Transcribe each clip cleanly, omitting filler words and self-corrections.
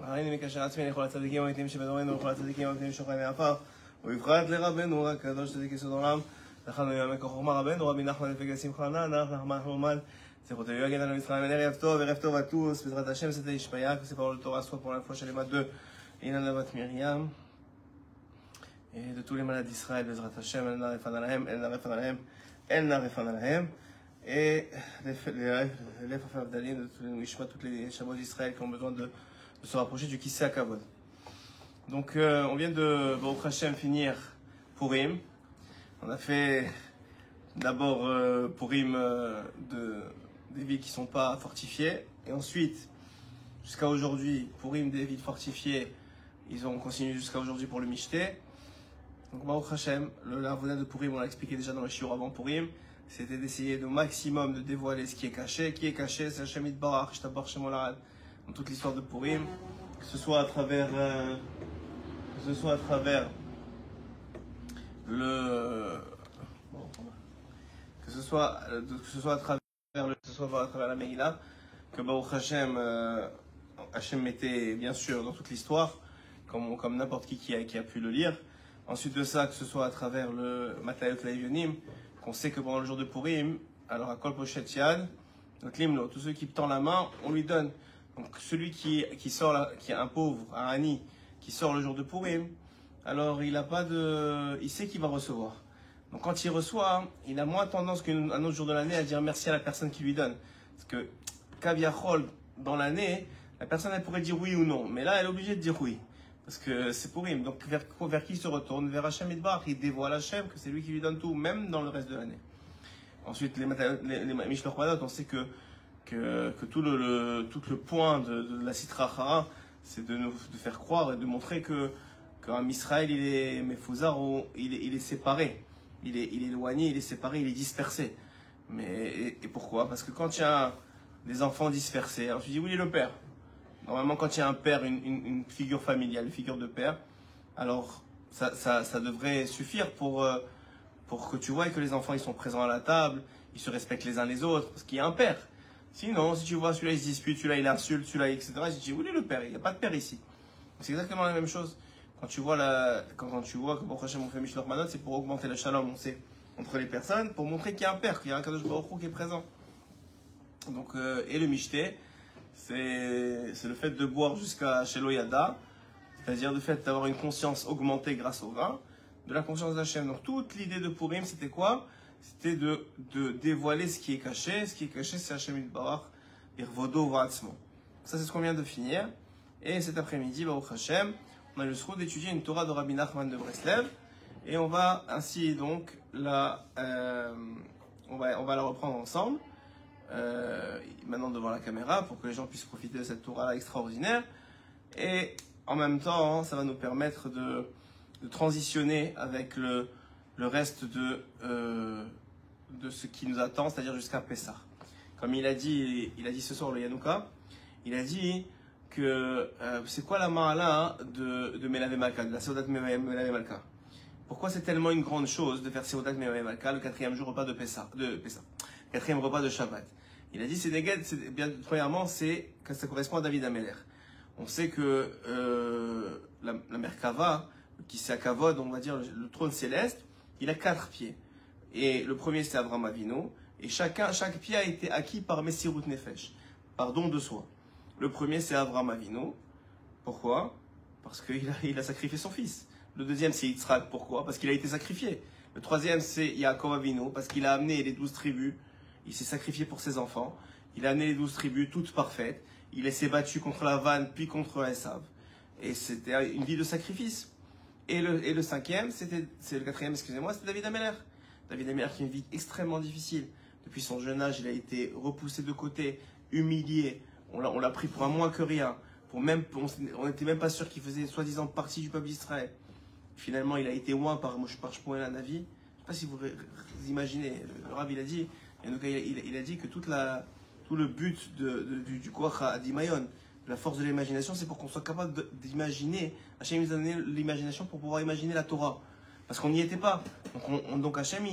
הריני מקשר עצמי לכל הצדיקים האמיתיים שבדורנו ולכל הצדיקים האמיתיים שוכני עפר ובפרט לרבנו הקדוש צדיק יסוד עולם לכנו יעמק חוכמה רבנו רבי נחמן לפגע שמחה נח נחמן נחמן זכותו יגן על מצרים ערב טוב à tous בעזרת השם c'était Ishmael c'est paroles de Torah soit pour la fois chez les maths de Inan Lavat Myriam et de tous les malades d'Israël בעזרת השם אל נא רפא להם אל נא רפא להם et les frères d'Aline de toutes les chameaux d'Israël qui ont besoin de se rapprocher du Kisei HaKavod. Donc on vient de Baruch Hashem finir Purim. On a fait d'abord Purim des villes qui ne sont pas fortifiées et ensuite jusqu'à aujourd'hui Purim des villes fortifiées. Ils ont continué jusqu'à aujourd'hui pour le Mishté. Donc Baruch Hashem, l'avodat de Purim, on l'a expliqué déjà dans le shiur avant Purim, c'était d'essayer au maximum de dévoiler ce qui est caché. Qui est caché, c'est Hashem Yitbarach, Shtabar Shemolad, dans toute l'histoire de Purim, que ce soit à travers la Megillah, que Baruch Hashem, Hashem mettait bien sûr dans toute l'histoire, comme n'importe qui a pu le lire. Ensuite de ça, que ce soit à travers le Matayot Laïvionim, qu'on sait que pendant le jour de Purim, alors à Kol Poshet Yad, notre limlo, tous ceux qui tendent la main, on lui donne. Donc celui qui est un pauvre, un Ani, qui sort le jour de Purim, alors il sait qu'il va recevoir. Donc quand il reçoit, il a moins tendance qu'un autre jour de l'année à dire merci à la personne qui lui donne. Parce que Kaviachol, dans l'année, la personne elle pourrait dire oui ou non, mais là elle est obligée de dire oui. Parce que c'est Purim, donc vers qui il se retourne? Vers Hashem Yitbarach, il dévoile Hashem, que c'est lui qui lui donne tout, même dans le reste de l'année. Ensuite, les Mishloach Manot, on sait que tout le point de la Sitra Achara, c'est de faire croire et de montrer qu'un Israël, il est Mefouzar, il est séparé, il est éloigné, il est séparé, il est dispersé. Et pourquoi? Parce que quand il y a des enfants dispersés, alors tu dis, où est le père? Normalement, quand il y a un père, une figure familiale, une figure de père, alors ça devrait suffire pour que tu vois que les enfants ils sont présents à la table, ils se respectent les uns les autres, parce qu'il y a un père. Sinon, si tu vois celui-là il se dispute, celui-là il insulte, celui-là etc., tu te dis où est le père? Il n'y a pas de père ici. C'est exactement la même chose. Quand tu vois que pour Hashem on fait Mishloach Manot, c'est pour augmenter le shalom, on sait, entre les personnes, pour montrer qu'il y a un père, qu'il y a un Kadosh Baruch Hu qui est présent. Donc, et le Mishté, c'est le fait de boire jusqu'à Shelo Yada, c'est-à-dire le fait d'avoir une conscience augmentée grâce au vin, de la conscience d'Hachem. Donc toute l'idée de Purim, c'était quoi? C'était de dévoiler ce qui est caché. Ce qui est caché, c'est Hashem Yitbarach, Irvodo Va'atzmo. Ça, c'est ce qu'on vient de finir. Et cet après-midi, Baruch Hashem, on a le soin d'étudier une Torah de Rabbi Nachman de Breslev. Et on va ainsi donc on va la reprendre ensemble. Maintenant devant la caméra pour que les gens puissent profiter de cette Torah extraordinaire et en même temps ça va nous permettre de transitionner avec le reste de ce qui nous attend, c'est-à-dire jusqu'à Pessah. Comme il a dit ce soir le Yanouka, il a dit que c'est quoi la ma'ala de Melavé Malka, de la Seudat Melavé Malka. Pourquoi c'est tellement une grande chose de faire Seudat Melavé Malka, le quatrième jour repas de Pessah, quatrième repas de Shabbat. Il a dit premièrement, c'est que ça correspond à David Améler. On sait que la Merkava, qui c'est à Kavod, on va dire le trône céleste, il a 4 pieds. Et le premier c'est Avraham Avinu, et chaque pied a été acquis par Messirut Nefesh, par don de soi. Le premier c'est Avraham Avinu. Pourquoi? Parce qu'il a sacrifié son fils. Le deuxième c'est Yitzhak. Pourquoi? Parce qu'il a été sacrifié. Le troisième c'est Yaakov Avinu, parce qu'il a amené les 12 tribus. Il s'est sacrifié pour ses enfants. Il a amené les 12 tribus, toutes parfaites. Il s'est battu contre la vanne, puis contre Esav. Et c'était une vie de sacrifice. Et le cinquième, c'est le quatrième, excusez-moi, c'était David Améler. David Améler qui a une vie extrêmement difficile. Depuis son jeune âge, il a été repoussé de côté, humilié. On l'a pris pour un moins que rien. On n'était même pas sûr qu'il faisait soi-disant partie du peuple d'Israël. Finalement, il a été oint par Shmuel Hanavi. Je ne sais pas si vous imaginez. Le Rav, il a dit... Et donc, il a dit que tout le but du Koach Adimayon, de la force de l'imagination, c'est pour qu'on soit capable d'imaginer. Hachem nous a donné l'imagination pour pouvoir imaginer la Torah. Parce qu'on n'y était pas. Donc Hachem,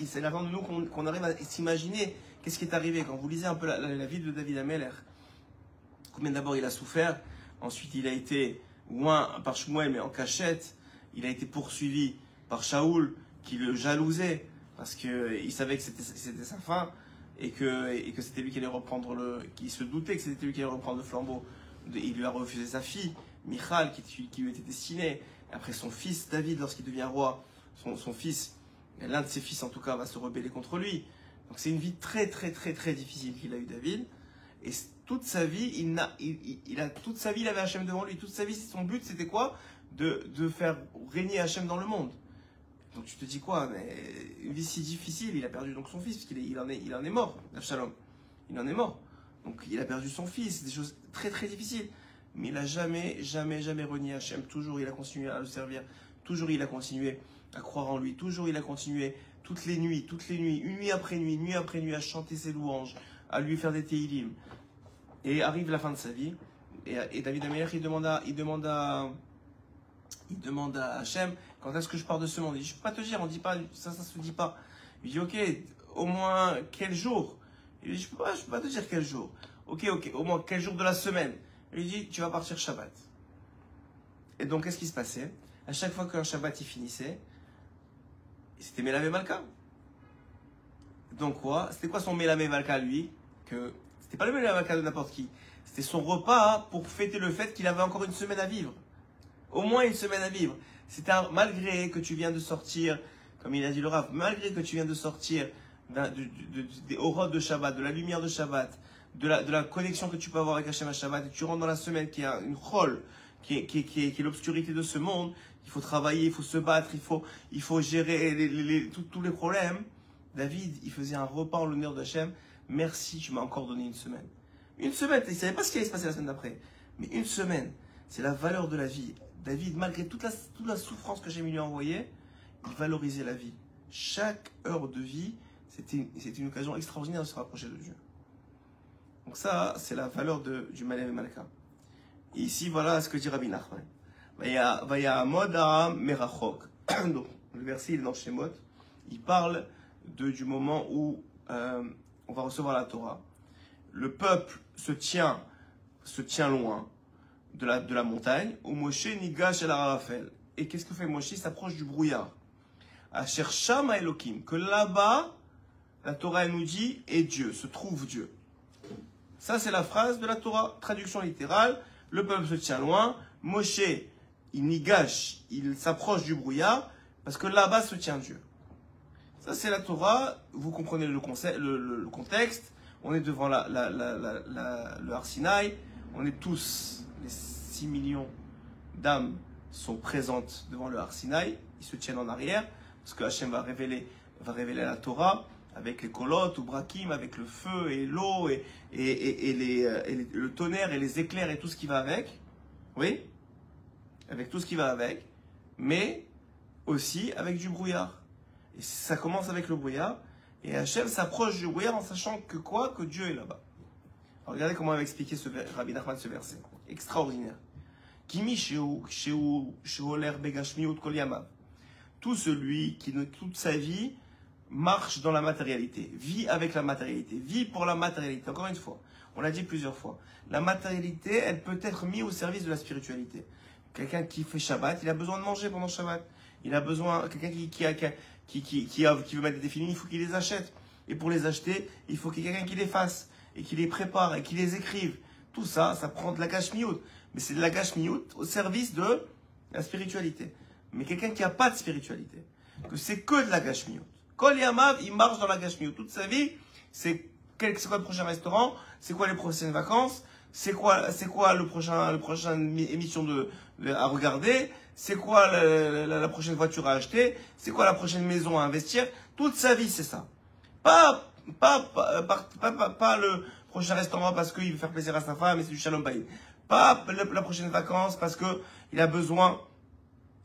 c'est l'avant de nous qu'on arrive à s'imaginer qu'est-ce qui est arrivé. Quand vous lisez un peu la vie de David Améler, combien d'abord il a souffert, Ensuite, il a été loin par Shmuel, mais en cachette. Il a été poursuivi par Shaoul, qui le jalousait, parce qu'il savait que c'était sa fin, et que c'était lui qui allait reprendre qu'il se doutait que c'était lui qui allait reprendre le flambeau. Il lui a refusé sa fille, Michal, qui lui était destinée. Après, son fils, David, lorsqu'il devient roi, son fils, l'un de ses fils en tout cas, va se rebeller contre lui. Donc c'est une vie très très très très difficile qu'il a eu, David. Et toute sa vie, toute sa vie, il avait Hachem devant lui. Toute sa vie, son but, c'était quoi? De faire régner Hachem dans le monde. Donc tu te dis quoi? Mais une vie si difficile, il a perdu donc son fils, parce qu'il en est mort, Absalom. Il en est mort. Donc il a perdu son fils, des choses très très difficiles. Mais il n'a jamais renié Hachem. Toujours il a continué à le servir. Toujours il a continué à croire en lui. Toujours il a continué toutes les nuits, nuit après nuit à chanter ses louanges, à lui faire des téhilim. Et arrive la fin de sa vie. Et David Améler, il demande à Hachem, quand est-ce que je pars de ce monde? Il dit, je ne peux pas te dire, on dit pas, ça se dit pas. Il dit, ok, au moins quel jour? Il dit, je peux pas te dire quel jour. Ok, au moins quel jour de la semaine? Il lui dit, tu vas partir Shabbat. Et donc, qu'est-ce qui se passait? À chaque fois qu'un Shabbat il finissait, c'était Mélamé Malka. Donc quoi? C'était quoi son Mélamé Malka, lui? C'était pas le Mélamé Malka de n'importe qui. C'était son repas pour fêter le fait qu'il avait encore une semaine à vivre. Au moins une semaine à vivre. C'était malgré que tu viens de sortir, comme il a dit le Rav, malgré que tu viens de sortir des horreurs de Shabbat, de la lumière de Shabbat, de la connexion que tu peux avoir avec Hachem à Shabbat, et tu rentres dans la semaine qui a une chol, qui est l'obscurité de ce monde, il faut travailler, il faut se battre, il faut gérer tous les problèmes. David, il faisait un repas en l'honneur d'Hachem. Merci, tu m'as encore donné une semaine. Une semaine, il ne savait pas ce qui allait se passer la semaine d'après. Mais une semaine, c'est la valeur de la vie. David, malgré toute la souffrance que j'ai mis lui envoyer, il valorisait la vie. Chaque heure de vie, c'était une occasion extraordinaire de se rapprocher de Dieu. Donc ça, c'est la valeur du Malem et Malka. Et ici, voilà ce que dit Rabbi Nachman. Vaya Moda Merachok. Donc, le verset, il est dans Shemot. Il parle du moment où on va recevoir la Torah. Le peuple se tient loin de la montagne, où Moshe nigash el Arafel. Et qu'est-ce que fait Moshe? Il s'approche du brouillard. Asher Shama Elokim, que là-bas, la Torah elle nous dit, et Dieu, se trouve Dieu. Ça, c'est la phrase de la Torah, traduction littérale. Le peuple se tient loin, Moshe, il nigash, il s'approche du brouillard, parce que là-bas se tient Dieu. Ça, c'est la Torah, vous comprenez le contexte. On est devant le Har Sinaï, on est tous, les 6 millions d'âmes sont présentes devant le Har Sinaï, ils se tiennent en arrière, parce que Hachem va révéler la Torah, avec les kolot ou brakim, avec le feu et l'eau, et le tonnerre et les éclairs et tout ce qui va avec, oui, avec tout ce qui va avec, mais aussi avec du brouillard. Et ça commence avec le brouillard, et Hachem s'approche du brouillard en sachant que quoi? Que Dieu est là-bas. Alors regardez comment il va expliquer Rabbi Nachman ce verset. Extraordinaire. Kimi sheoler begashmiut kol yamav. Tout celui qui, toute sa vie, marche dans la matérialité, vit avec la matérialité, vit pour la matérialité. Encore une fois, on l'a dit plusieurs fois. La matérialité, elle peut être mise au service de la spiritualité. Quelqu'un qui fait Shabbat, il a besoin de manger pendant Shabbat. Il a besoin, quelqu'un qui veut mettre des défis, il faut qu'il les achète. Et pour les acheter, il faut qu'il y ait quelqu'un qui les fasse, et qui les prépare, et qui les écrive. Tout ça, ça prend de la gashmiyut. Mais c'est de la gashmiyut au service de la spiritualité. Mais quelqu'un qui n'a pas de spiritualité, que c'est que de la gashmiyut. Kol Yamav, il marche dans la gashmiyut. Toute sa vie, c'est quoi le prochain restaurant, c'est quoi les prochaines vacances, c'est quoi le prochain émission à regarder, c'est quoi la prochaine voiture à acheter, c'est quoi la prochaine maison à investir. Toute sa vie, c'est ça. Pas le prochain restaurant parce qu'il veut faire plaisir à sa femme et c'est du shalom bayit. Pas la prochaine vacances parce qu'il a besoin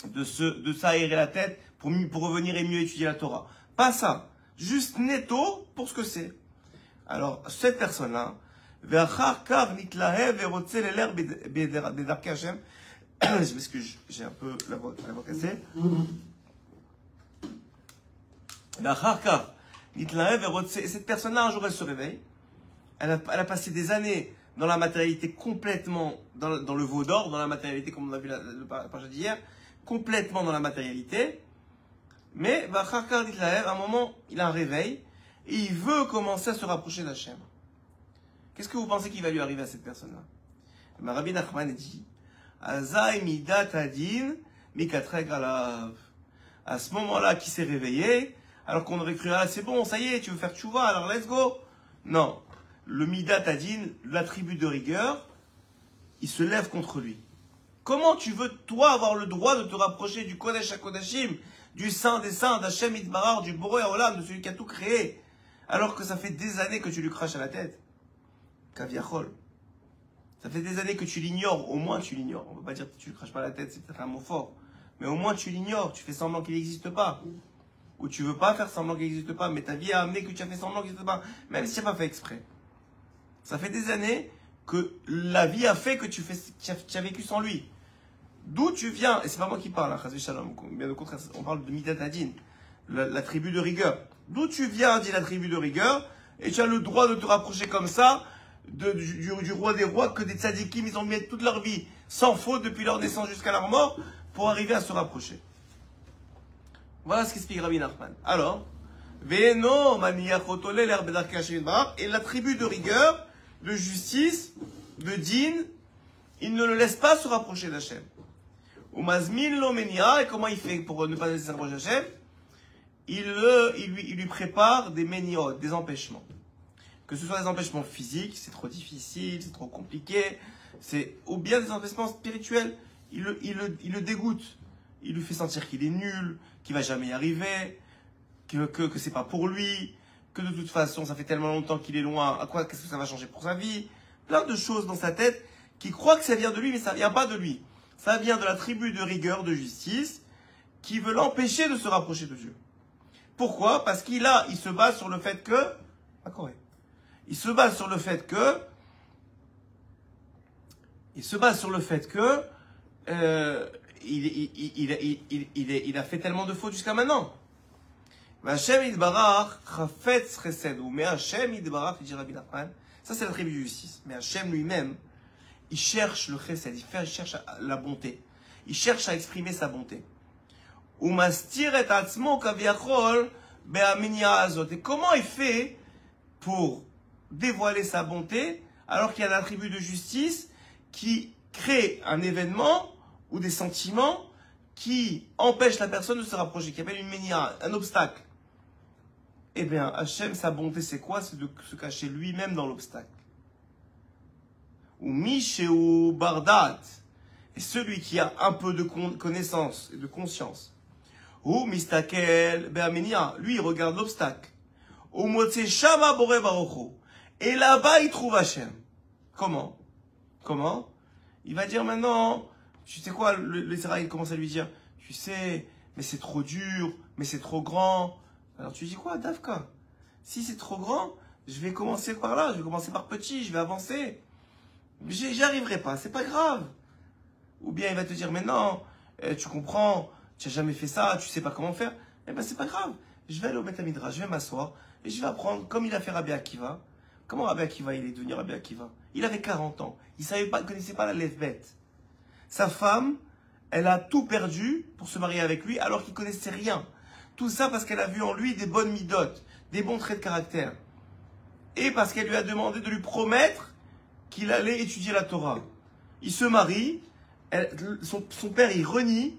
de s'aérer la tête pour revenir et mieux étudier la Torah. Pas ça. Juste netto pour ce que c'est. Alors, cette personne-là, je m'excuse, j'ai un peu la voix cassée. Cette personne-là, un jour, elle se réveille. Elle a passé des années dans la matérialité complètement, dans le veau d'or, dans la matérialité, comme on a vu le parasha d'hier, complètement dans la matérialité. Mais, à un moment, il a un réveil, et il veut commencer à se rapprocher d'Hachem. Qu'est-ce que vous pensez qu'il va lui arriver à cette personne-là? Rabbi Nachman dit, Azai midat adin mikatreg alav. À ce moment-là, qui s'est réveillé, alors qu'on aurait cru, ah, c'est bon, ça y est, tu veux faire tchouva, alors let's go. Non. Le midat adin, l'attribut de rigueur, il se lève contre lui. Comment tu veux, toi, avoir le droit de te rapprocher du Kodesh HaKodashim, du Saint des Saints, d'Hachem Itbarar, du Boré Haolam, de celui qui a tout créé, alors que ça fait des années que tu lui craches à la tête? Kaviachol. Ça fait des années que tu l'ignores, au moins tu l'ignores. On ne peut pas dire que tu lui craches pas à la tête, c'est peut-être un mot fort. Mais au moins tu l'ignores, tu fais semblant qu'il n'existe pas. Ou tu veux pas faire semblant qu'il n'existe pas, mais ta vie a amené que tu as fait semblant qu'il n'existe pas, même si tu n'as pas fait exprès. Ça fait des années que la vie a fait que tu as vécu sans lui. D'où tu viens, et c'est pas moi qui parle, hein, Shalom, bien au contraire, on parle de Midat Adin, la tribu de rigueur. D'où tu viens, dit la tribu de rigueur, et tu as le droit de te rapprocher comme ça du roi des rois, que des tzadikim, ils ont mis toute leur vie sans faute depuis leur naissance jusqu'à leur mort pour arriver à se rapprocher. Voilà ce qu'explique Rabbi Nachman. Alors, Veno maniachotole l'herbe et la tribu de rigueur, de justice, de din, il ne le laisse pas se rapprocher d'Hachem. Umazmin lo menia, et comment il fait pour ne pas laisser se rapprocher d'Hachem? Il lui prépare des méniot, des empêchements. Que ce soit des empêchements physiques, c'est trop difficile, c'est trop compliqué, ou bien des empêchements spirituels, il le dégoûte. Il lui fait sentir qu'il est nul, qu'il va jamais y arriver, que c'est pas pour lui, que de toute façon ça fait tellement longtemps qu'il est loin, qu'est-ce que ça va changer pour sa vie? Plein de choses dans sa tête qui croient que ça vient de lui, mais ça vient pas de lui. Ça vient de la tribu de rigueur, de justice, qui veut l'empêcher de se rapprocher de Dieu. Pourquoi? Parce qu'il se base sur le fait que... Il se base sur le fait que... Il a fait tellement de fautes jusqu'à maintenant. Hashem Yitbarach chafetz chesed. Mais Hashem Yitbarach, dit Rabbi Nachman, ça c'est la tribu de justice. Mais Hashem lui-même, il cherche le chesed, il cherche la bonté. Il cherche à exprimer sa bonté. Umastir et atzmo kaviachol be'aminya azot. Et comment il fait pour dévoiler sa bonté alors qu'il y a la tribu de justice qui crée un événement ou des sentiments qui empêchent la personne de se rapprocher, qui appelle une ménia, un obstacle? Eh bien, Hachem, sa bonté, c'est quoi? C'est de se cacher lui-même dans l'obstacle. Ou Misheu Bardat, et celui qui a un peu de connaissance et de conscience. Ou Mistakel Be'amenia, lui, il regarde l'obstacle. Ou Motse Shama Bore Barocho, et là-bas, il trouve Hachem. Comment? Il va dire maintenant, tu sais quoi, l'Israël commence à lui dire, tu sais, mais c'est trop dur, mais c'est trop grand. Alors tu dis quoi, Davka? Si c'est trop grand, je vais commencer par là, je vais commencer par petit, je vais avancer. J'y arriverai pas, c'est pas grave. Ou bien il va te dire, mais non, tu comprends, tu n'as jamais fait ça, tu sais pas comment faire. Eh ben c'est pas grave, je vais aller au Beth Midrash, je vais m'asseoir, et je vais apprendre, comme il a fait Rabbi Akiva. Comment Rabbi Akiva, il est devenu Rabbi Akiva? Il avait 40 ans, il ne connaissait pas la Lef-Bet. Sa femme, elle a tout perdu pour se marier avec lui, alors qu'il ne connaissait rien. Tout ça parce qu'elle a vu en lui des bonnes midotes, des bons traits de caractère. Et parce qu'elle lui a demandé de lui promettre qu'il allait étudier la Torah. Il se marie, son père il renie,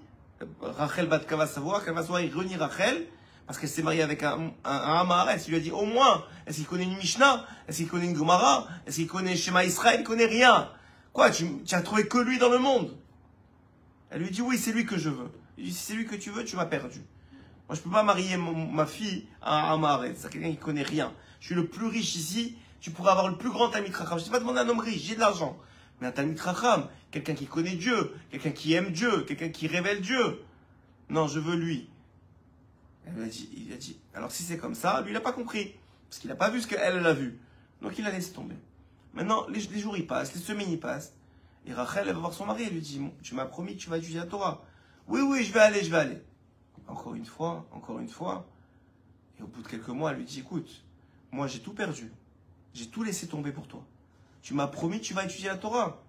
Rachel bat Kavasavoa, il renie Rachel, parce qu'elle s'est mariée avec un Amaharetz. Il lui a dit au moins, est-ce qu'il connaît une Mishnah? Est-ce qu'il connaît une Gemara? Est-ce qu'il connaît Shema Israël? Il connaît rien. Quoi, tu as trouvé que lui dans le monde? Elle lui dit oui, c'est lui que je veux. Il dit si c'est lui que tu veux, tu m'as perdu. Moi, je ne peux pas marier ma fille à un Amaharetz, c'est quelqu'un qui ne connaît rien. Je suis le plus riche ici, tu pourrais avoir le plus grand Talmid Chacham. Je ne t'ai pas demandé un homme riche, j'ai de l'argent. Mais un Talmid Chacham, quelqu'un qui connaît Dieu, quelqu'un qui aime Dieu, quelqu'un qui révèle Dieu. Non, je veux lui. Il a dit, alors si c'est comme ça, lui il n'a pas compris. Parce qu'il n'a pas vu ce qu'elle a vu. Donc il a laissé tomber. Maintenant, les jours ils passent, les semaines ils passent. Et Rachel, elle va voir son mari, elle lui dit, tu m'as promis que tu vas étudier la Torah. Oui, je vais aller. Encore une fois. Et au bout de quelques mois, elle lui dit, écoute, moi j'ai tout perdu. J'ai tout laissé tomber pour toi. Tu m'as promis, tu vas étudier la Torah.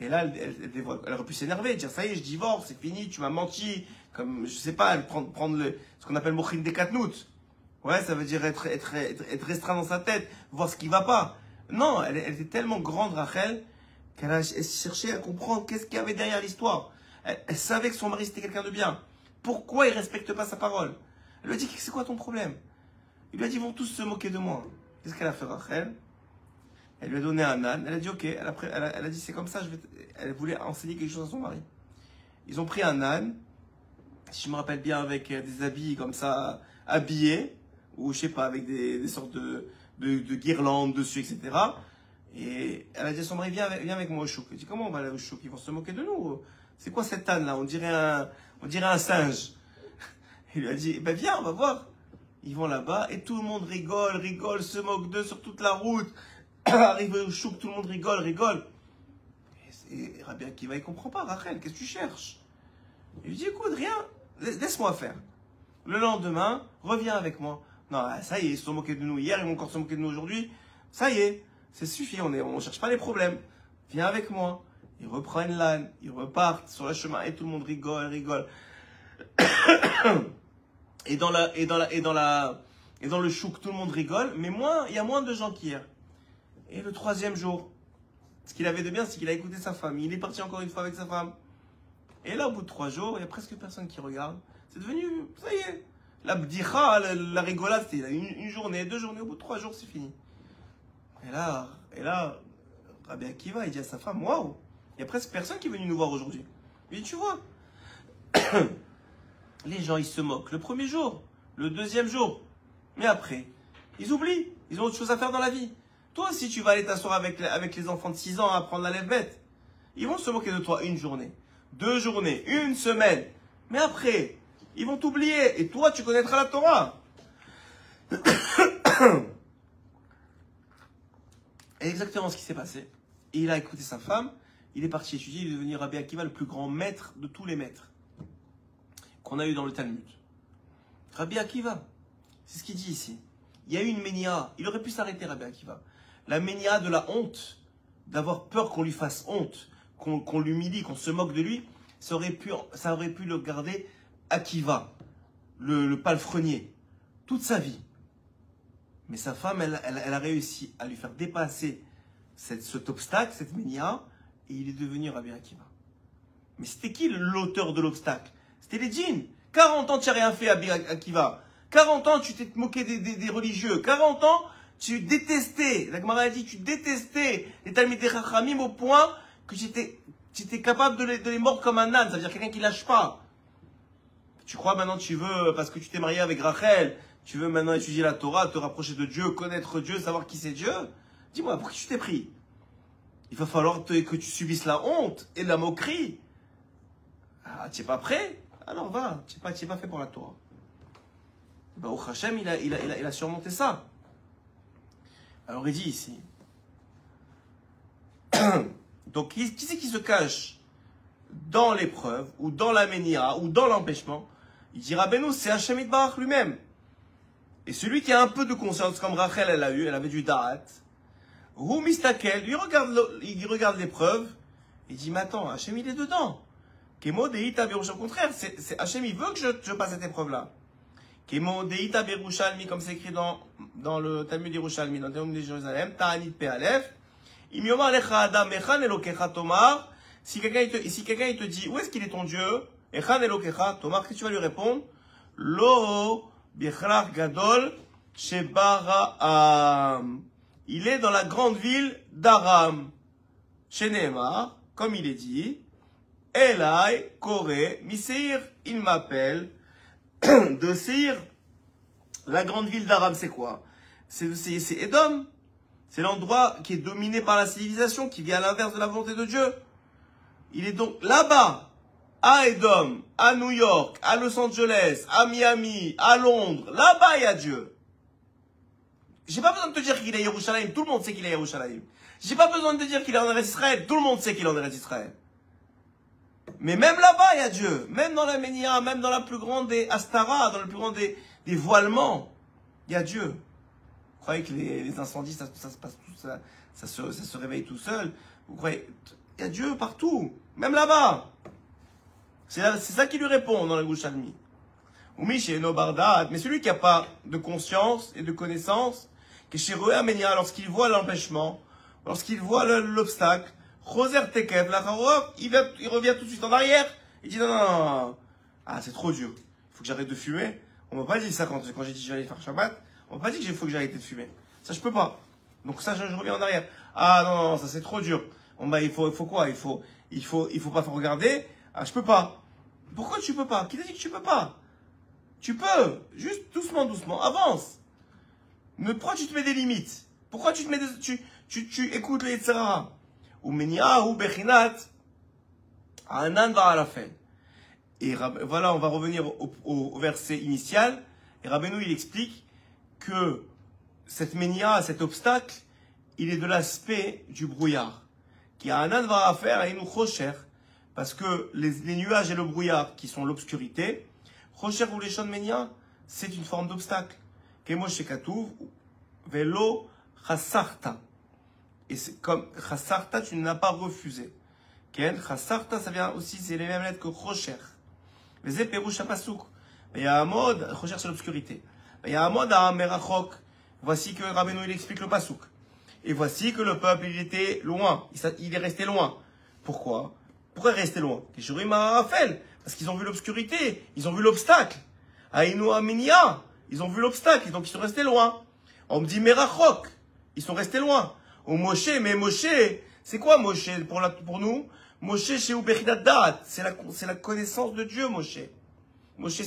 Et là, elle aurait pu s'énerver, dire ça y est, je divorce, c'est fini, tu m'as menti. Comme, je sais pas, prendre ce qu'on appelle mochin des katnout. Ouais, ça veut dire être restreint dans sa tête, voir ce qui va pas. Non, elle était tellement grande, Rachel, elle cherchait à comprendre qu'est-ce qu'il y avait derrière l'histoire. Elle savait que son mari c'était quelqu'un de bien. Pourquoi il respecte pas sa parole? Elle lui a dit, c'est quoi ton problème? Il lui a dit, ils vont tous se moquer de moi. Qu'est-ce qu'elle a fait, Rachel? Elle lui a donné un âne. Elle a dit, ok. Elle a dit, c'est comme ça. Elle voulait enseigner quelque chose à son mari. Ils ont pris un âne, si je me rappelle bien, avec des habits comme ça, habillés, ou je sais pas, avec des sortes de guirlandes dessus, etc. Et elle a dit à son mari, viens avec moi au chouk. Il dit, comment on va aller au chouk? Ils vont se moquer de nous. C'est quoi cet âne là? On dirait un singe. Il lui a dit, ben viens, on va voir. Ils vont là-bas et tout le monde rigole, se moque d'eux sur toute la route. Arrivé au chouk, tout le monde rigole. Et Rabbi Akiva, il comprend pas. Rachel, qu'est-ce que tu cherches? Il lui dit, écoute, rien, laisse-moi faire. Le lendemain, reviens avec moi. Non, ça y est, ils se sont moqués de nous hier, ils vont encore se moquer de nous aujourd'hui. Ça y est, c'est suffit, on cherche pas les problèmes. Viens avec moi. Ils reprennent l'âne, ils repartent sur le chemin et tout le monde rigole. Et dans le chouk, tout le monde rigole, mais il y a moins de gens qu'hier. Et le troisième jour, ce qu'il avait de bien, c'est qu'il a écouté sa femme. Il est parti encore une fois avec sa femme. Et là, au bout de 3 jours, il n'y a presque personne qui regarde. C'est devenu, ça y est, la bdicha, la rigolade, c'était une journée, 2 journées. Au bout de 3 jours, c'est fini. Et là, Rabbi Akiva, il dit à sa femme, waouh, il n'y a presque personne qui est venu nous voir aujourd'hui. Il dit, tu vois, les gens, ils se moquent le premier jour, le deuxième jour. Mais après, ils oublient. Ils ont autre chose à faire dans la vie. Toi, si tu vas aller t'asseoir avec les enfants de 6 ans à apprendre la lève-bête, ils vont se moquer de toi 1 journée, 2 journées, 1 semaine. Mais après, ils vont t'oublier. Et toi, tu connaîtras la Torah. Et exactement ce qui s'est passé. Et il a écouté sa femme. Il est parti étudier. Il est devenu Rabbi Akiva, le plus grand maître de tous les maîtres qu'on a eu dans le Talmud. Rabbi Akiva, c'est ce qu'il dit ici. Il y a eu une ménia. Il aurait pu s'arrêter, Rabbi Akiva. La ménia de la honte, d'avoir peur qu'on lui fasse honte, qu'on l'humilie, qu'on se moque de lui, ça aurait pu le garder Akiva, le palefrenier, toute sa vie. Mais sa femme, elle a réussi à lui faire dépasser cet obstacle, cette ménia, et il est devenu Rabbi Akiva. Mais c'était qui l'auteur de l'obstacle? C'était les djinns. 40 ans, tu n'as rien fait, Rabbi Akiva. 40 ans, tu t'es moqué des religieux. 40 ans, tu détestais, la Gemara a dit, tu détestais les Talmidei Chachamim au point que tu étais capable de les mordre comme un âne. Ça veut dire quelqu'un qui lâche pas. Tu crois maintenant tu veux, parce que tu t'es marié avec Rachel, tu veux maintenant étudier la Torah, te rapprocher de Dieu, connaître Dieu, savoir qui c'est Dieu? Dis-moi, pour qui tu t'es pris? Il va falloir que tu subisses la honte et la moquerie. Ah, tu n'es pas prêt? Alors va, tu n'es pas fait pour la Torah. Bah, au Hachem, il a surmonté ça. Alors il dit ici. Donc, qui c'est qui se cache dans l'épreuve, ou dans la ménia, ou dans l'empêchement? Il dira, ben nous, c'est Hachem Yitbarach lui-même. Et celui qui a un peu de conscience, comme Rachel, elle avait du da'at, ou mistakel, il regarde l'épreuve, il dit, mais attends, Hachem, il est dedans. Kemo deita berusha, au contraire, Hachem, il veut que je passe cette épreuve-là. Kemo deita berushalmi, comme c'est écrit dans le Talmud Yerushalmi, dans le Talmud de Jérusalem, Ta'anit Pe'alef, im yomar lecha adam mechan elokecha tomar, si quelqu'un il te dit, où est-ce qu'il est ton Dieu? Echan elokecha tomar, qu'est-ce que tu vas lui répondre? Lo bichrach gadol shebaraam. Il est dans la grande ville d'Aram. Chez Nehemar, comme il est dit, Elai Kore Miseir, il m'appelle de Seir. La grande ville d'Aram, c'est quoi? C'est Édom. C'est l'endroit qui est dominé par la civilisation, qui vient à l'inverse de la volonté de Dieu. Il est donc là-bas, à Édom, à New York, à Los Angeles, à Miami, à Londres. Là-bas, il y a Dieu. J'ai pas besoin de te dire qu'il est à Yerushalayim. Tout le monde sait qu'il est à Yerushalayim. J'ai pas besoin de te dire qu'il est en Eretz Israël. Tout le monde sait qu'il est en Eretz Israël. Mais même là-bas, il y a Dieu. Même dans la Ménia, même dans la plus grande des Astara, dans le plus grand des voilements, il y a Dieu. Vous croyez que les incendies, ça se passe tout ça se réveille tout seul. Vous croyez, il y a Dieu partout, même là-bas. C'est ça qui lui répond dans la Yerushalmi. Mais celui qui n'a pas de conscience et de connaissance, lorsqu'il voit l'empêchement, lorsqu'il voit l'obstacle, il revient tout de suite en arrière. Il dit non. Ah, c'est trop dur. Il faut que j'arrête de fumer. On m'a pas dit ça quand j'ai dit que j'allais faire Shabbat. On m'a pas dit qu'il faut que j'arrête de fumer. Ça, je peux pas. Donc ça, je reviens en arrière. Ah non, ça c'est trop dur. Il faut quoi? Il faut pas faire regarder. Ah, je peux pas. Pourquoi tu peux pas? Qui t'a dit que tu peux pas? Tu peux. Juste doucement. Avance. Pourquoi tu te mets des limites? Pourquoi tu te mets tu écoutes les Yetzirah? Ou Menia ou Bechinat. Anan va à la fin. Et voilà, on va revenir au verset initial. Et Rabbeinu, il explique que cette Menia, cet obstacle, il est de l'aspect du brouillard. Qui a Anan va à faire à Inou Chosher. Parce que les nuages et le brouillard, qui sont l'obscurité, Chosher ou les Shon Menia, c'est une forme d'obstacle. Kemo Shekatouv, Velo Chassarta. Et c'est comme Chassarta, tu ne l'as pas refusé. Ken, Chassarta, ça vient aussi, c'est les mêmes lettres que Chosher. Mais c'est Perouch Pasuk. Il y a un mode, Chosher c'est l'obscurité. Il y a un mode à Merachok. Voici que Rabbeinu il explique le Pasuk. Et voici que le peuple il était loin. Il est resté loin. Pourquoi? Pourquoi rester loin? Parce qu'ils ont vu l'obscurité, ils ont vu l'obstacle. Aïnou Aminia, ils ont vu l'obstacle, donc ils sont restés loin. On me dit Merachok, ils sont restés loin. Au Moshe, mais Moshe, c'est quoi Moshe pour nous? Moshe chez Ubechinat Dat, c'est la connaissance de Dieu, Moshe. Moshe,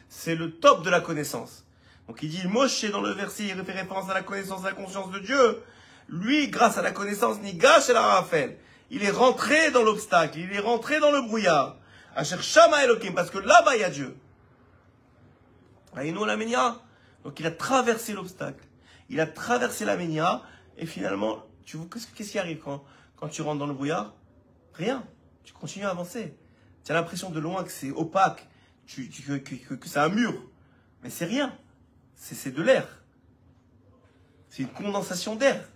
c'est le top de la connaissance. Donc il dit Moshe dans le verset, il fait référence à la connaissance, à la conscience de Dieu. Lui, grâce à la connaissance, Nigash et la Raphaël, il est rentré dans l'obstacle, il est rentré dans le brouillard. Asher Shama Elokim, parce que là-bas il y a Dieu. Aïnou la Menia. Donc il a traversé l'obstacle. Il a traversé la Menia, et finalement, qu'est-ce qui arrive quand tu rentres dans le brouillard? Rien. Tu continues à avancer. Tu as l'impression de loin que c'est opaque, que c'est un mur. Mais c'est rien. C'est de l'air. C'est une condensation d'air.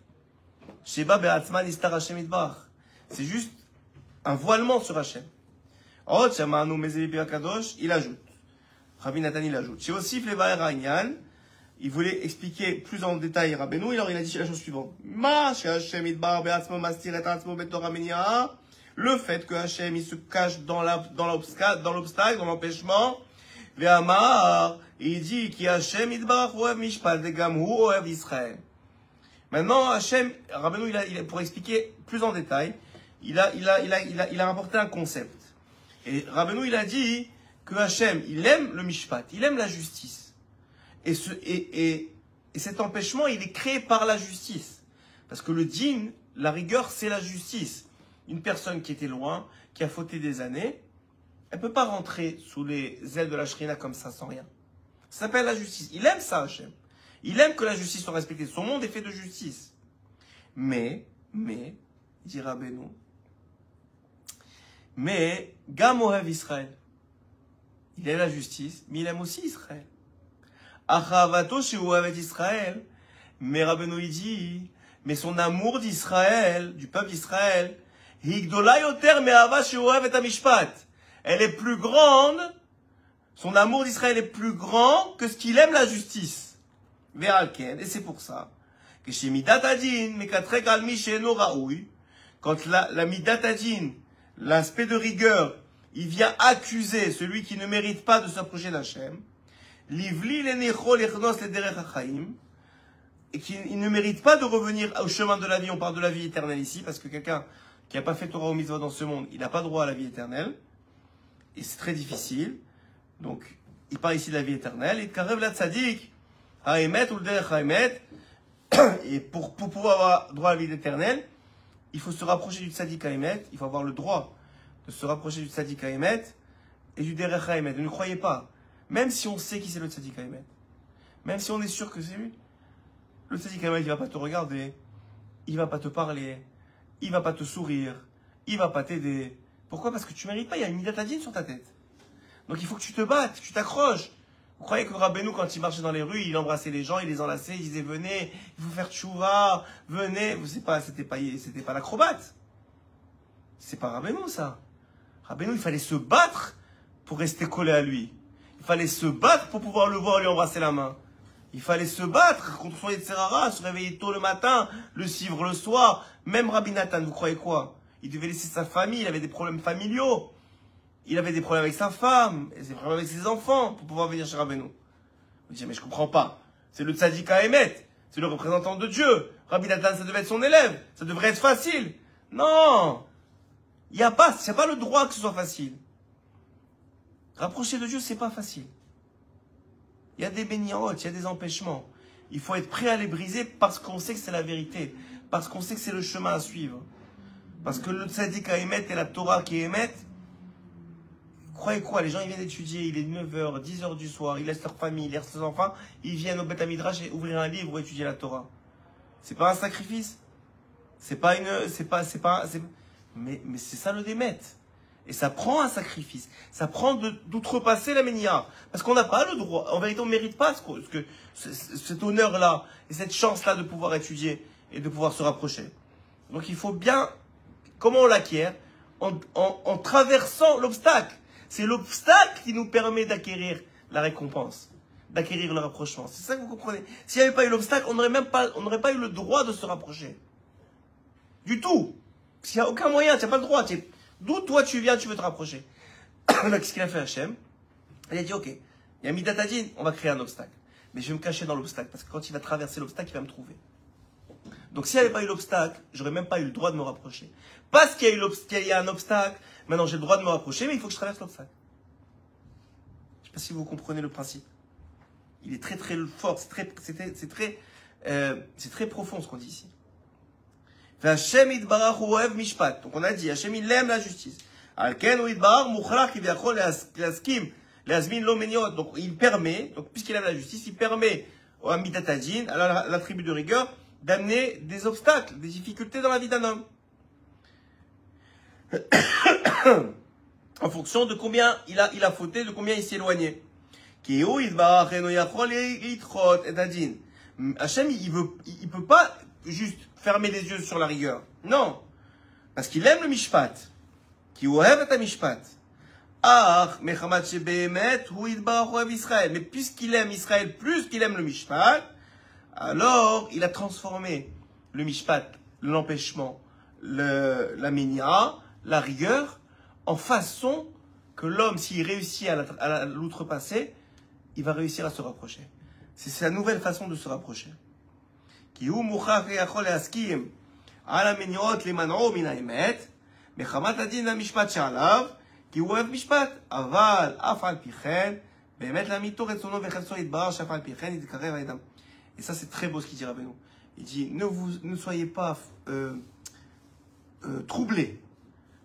Sheba be'atzman istar Hashem idbar. C'est juste un voilement sur Hashem. Oh, Tchamanu Mezebi Akadosh, il ajoute. Rabbi Nathan, il ajoute. Chez Osif Levaer Ainyan, il voulait expliquer plus en détail Rabbeinu, alors il a dit la chose suivante. Ma, chez Hashem idbar be'atzmo mastir et atzmo be'torah menia. Le fait que Hashem, il se cache dans l'obstacle, dans l'empêchement. Ve'amar, il dit qui Hashem idbar oev mishpat vegam hu oev Israël. Maintenant, Hashem, Rabbeinu, pour expliquer plus en détail, il a rapporté un concept. Et Rabbeinu, il a dit que Hashem, il aime le mishpat, il aime la justice. Et cet empêchement, il est créé par la justice. Parce que le din, la rigueur, c'est la justice. Une personne qui était loin, qui a fauté des années, elle ne peut pas rentrer sous les ailes de la Shrina comme ça, sans rien. Ça s'appelle la justice. Il aime ça, Hashem. Il aime que la justice soit respectée. Son monde est fait de justice. Mais, dit Rabbeinu, mais, Gam Ohev Israël. Il aime la justice, mais il aime aussi Israël. Achavato chez Ohev Israël. Mais Rabbeinu, il dit, mais son amour d'Israël, du peuple d'Israël, Higdola yoter me'ava chez Ohev et Amishpat. Elle est plus grande, son amour d'Israël est plus grand que ce qu'il aime la justice. Et c'est pour ça que chez Midat Adin, Mekatrek Almi Sheno Raoui, quand la Midat Adin, l'aspect de rigueur, il vient accuser celui qui ne mérite pas de s'approcher d'Hachem, Livli Lenecho Lechnos Lederech HaChaim, et qu'il ne mérite pas de revenir au chemin de la vie. On parle de la vie éternelle ici, parce que quelqu'un qui n'a pas fait Torah ou Mitzvah dans ce monde, il n'a pas droit à la vie éternelle, et c'est très difficile. Donc, il parle ici de la vie éternelle, et Karev la Tzadik, Haemet ou le Derech Haemet, et pour pouvoir avoir droit à la vie éternelle, il faut se rapprocher du Tzadik Haemet, il faut avoir le droit de se rapprocher du Tzadik Haemet et du Derech Haemet. Ne croyez pas, même si on sait qui c'est le Tzadik Haemet, même si on est sûr que c'est lui, le Tzadik Haemet, il va pas te regarder, il va pas te parler, il va pas te sourire, il va pas t'aider. Pourquoi? Parce que tu mérites pas, il y a une midat adin sur ta tête. Donc il faut que tu te battes, que tu t'accroches. Vous croyez que Rabbeinu, quand il marchait dans les rues, il embrassait les gens, il les enlaçait, il disait venez, il faut faire tchouva, venez. C'était pas l'acrobate. C'est pas Rabbeinu ça. Rabbeinu, il fallait se battre pour rester collé à lui. Il fallait se battre pour pouvoir le voir lui embrasser la main. Il fallait se battre contre son Yetzerara, se réveiller tôt le matin, le suivre le soir. Même Rabbi Nathan, vous croyez quoi? Il devait laisser sa famille, il avait des problèmes familiaux. Il avait des problèmes avec sa femme, et des problèmes avec ses enfants pour pouvoir venir chez Rabbeinu. Vous dites, mais je comprends pas. C'est le tzaddik Haemet, c'est le représentant de Dieu. Rabbi Nathan, ça devait être son élève, ça devrait être facile. Non! Il n'y a pas le droit que ce soit facile. Rapprocher de Dieu, c'est pas facile. Il y a des béniaotes, il y a des empêchements. Il faut être prêt à les briser parce qu'on sait que c'est la vérité. Parce qu'on sait que c'est le chemin à suivre. Parce que le tzaddik Haemet et la Torah qui émettent, croyez quoi, les gens ils viennent étudier, il est 9h, 10h du soir, ils laissent leur famille, ils laissent leurs enfants, ils viennent au Beth Midrash et ouvrir un livre ou étudier la Torah. C'est pas un sacrifice. Mais c'est ça le démet. Et ça prend un sacrifice. Ça prend d'outrepasser la ménia. Parce qu'on n'a pas le droit. En vérité, on ne mérite pas cet honneur-là et cette chance-là de pouvoir étudier et de pouvoir se rapprocher. Donc il faut bien... Comment on l'acquiert? En traversant l'obstacle. C'est l'obstacle qui nous permet d'acquérir la récompense, d'acquérir le rapprochement. C'est ça que vous comprenez. S'il n'y avait pas eu l'obstacle, on n'aurait pas eu le droit de se rapprocher. Du tout. S'il n'y a aucun moyen, tu n'as pas le droit. D'où toi tu viens, tu veux te rapprocher. Qu'est-ce qu'il a fait Hachem? Il a dit, ok, il y a Midat Hadin, on va créer un obstacle. Mais je vais me cacher dans l'obstacle, parce que quand il va traverser l'obstacle, il va me trouver. Donc s'il n'y avait pas eu l'obstacle, j'aurais même pas eu le droit de me rapprocher. Parce qu'il y a un obstacle, maintenant j'ai le droit de me rapprocher, mais il faut que je traverse l'obstacle. Je ne sais pas si vous comprenez le principe. Il est très très fort, c'est très profond ce qu'on dit ici. Hashem itbarach hu ohev mishpat. Donc on a dit, Hashem il aime la justice. Alken hu itbarach mukhrach kivyachol leaskim leazmin lo meniot. Donc il permet, donc puisqu'il aime la justice, il permet à Midat Hadin, à la tribu de rigueur, d'amener des obstacles, des difficultés dans la vie d'un homme. En fonction de combien il a fauté, de combien il s'est éloigné. Hachem, il peut pas juste fermer les yeux sur la rigueur. Non. Parce qu'il aime le mishpat. Mais puisqu'il aime Israël plus qu'il aime le mishpat, alors il a transformé le mishpat, l'empêchement, la ménia, la rigueur, en façon que l'homme, s'il réussit à l'outrepasser, il va réussir à se rapprocher. C'est sa nouvelle façon de se rapprocher. Et ça, c'est très beau ce qu'il dit Rabbeinu. Il dit, ne soyez pas troublés.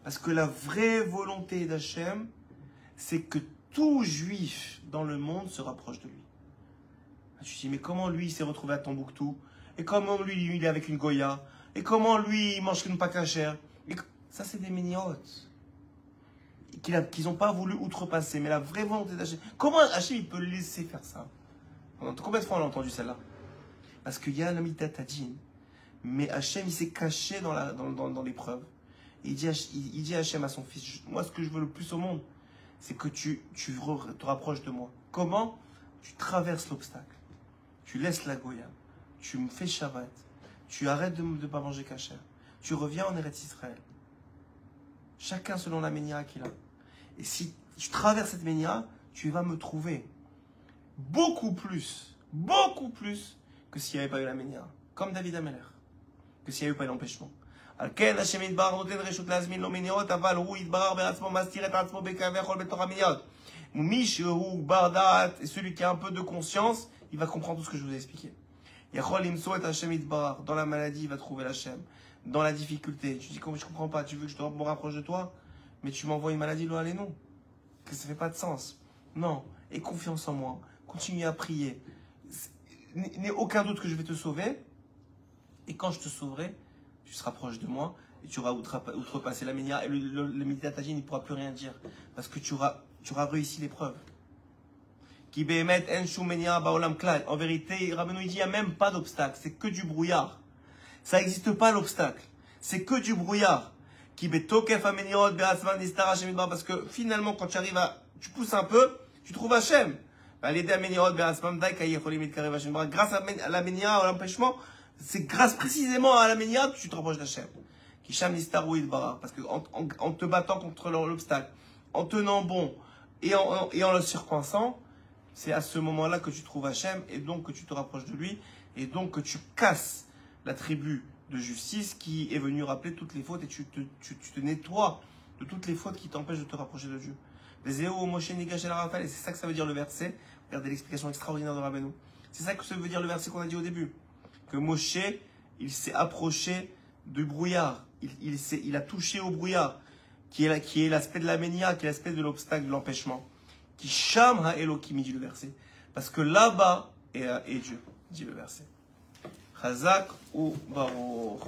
Parce que la vraie volonté d'Hachem, c'est que tout juif dans le monde se rapproche de lui. Tu te dis, mais comment lui, il s'est retrouvé à Tombouctou? Et comment lui, il est avec une Goya? Et comment lui, il mange une pakachère? Ça, c'est des miniotes qu'ils n'ont pas voulu outrepaser. Mais la vraie volonté d'Hachem, comment Hachem, il peut laisser faire ça? Combien de fois on a entendu celle-là? Parce qu'il y a un Midat Hadin. Mais Hachem, il s'est caché dans l'épreuve. Il dit à Hachem, à son fils, moi, ce que je veux le plus au monde, c'est que tu te rapproches de moi. Comment? Tu traverses l'obstacle. Tu laisses la Goya. Tu me fais Shabbat. Tu arrêtes de ne pas manger kasher. Tu reviens en Eretz Israël. Chacun selon la ménia qu'il a. Et si tu traverses cette ménia, tu vas me trouver beaucoup plus que s'il n'y avait pas eu la ménia. Comme David Ameller. Que s'il n'y avait pas eu l'empêchement. Alken Hashem yitbarach noten reshut להזמין לו מניעות, אבל הוא יתברך בעצמו מסתיר את עצמו בכביכול בתוך המניעות. ומי שהוא בר דעת, et celui qui a un peu de conscience, il va comprendre tout ce que je vous ai expliqué. יכול למצוא את Hashem יתברך. Dans la maladie, il va trouver l'Hashem. Dans la difficulté. Tu dis, comme je comprends pas, tu veux que je me rapproche de toi, mais tu m'envoies une maladie, là, allez, non. Que ça fait pas de sens. Non. Aie confiance en moi. Continue à prier. N'aie aucun doute que je vais te sauver. Et quand je te sauverai, tu seras proche de moi et tu auras outrepassé la ménia. Et le Midat Hadin, il ne pourra plus rien dire. Parce que tu auras réussi l'épreuve. Qui behemet en shum menia baolam klal. En vérité, Rabbeinu dit, il n'y a même pas d'obstacle, c'est que du brouillard. Ça n'existe pas l'obstacle, c'est que du brouillard. Qui betokef ameniot be'asman nistara Hashem yitbarach. Parce que finalement, quand tu arrives à, tu pousses un peu, tu trouves Hashem. Grâce à la ménia, à l'empêchement, c'est grâce précisément à la ménia que tu te rapproches d'Hachem. Parce qu'en te battant contre l'obstacle, en tenant bon et en le surcoinçant, c'est à ce moment-là que tu trouves Hachem et donc que tu te rapproches de lui et donc que tu casses la tribu de justice qui est venue rappeler toutes les fautes et tu te nettoies de toutes les fautes qui t'empêchent de te rapprocher de Dieu. Et c'est ça que ça veut dire le verset. Regardez l'explication extraordinaire de Rabbeinu. C'est ça que ça veut dire le verset qu'on a dit au début. Que Moshe, il s'est approché du brouillard. Il a touché au brouillard, qui est l'aspect de la ménia, qui est l'aspect de l'obstacle, de l'empêchement. Qui sham ha Elohim, dit le verset. Parce que là-bas est Dieu, dit le verset. Chazak ou Baruch.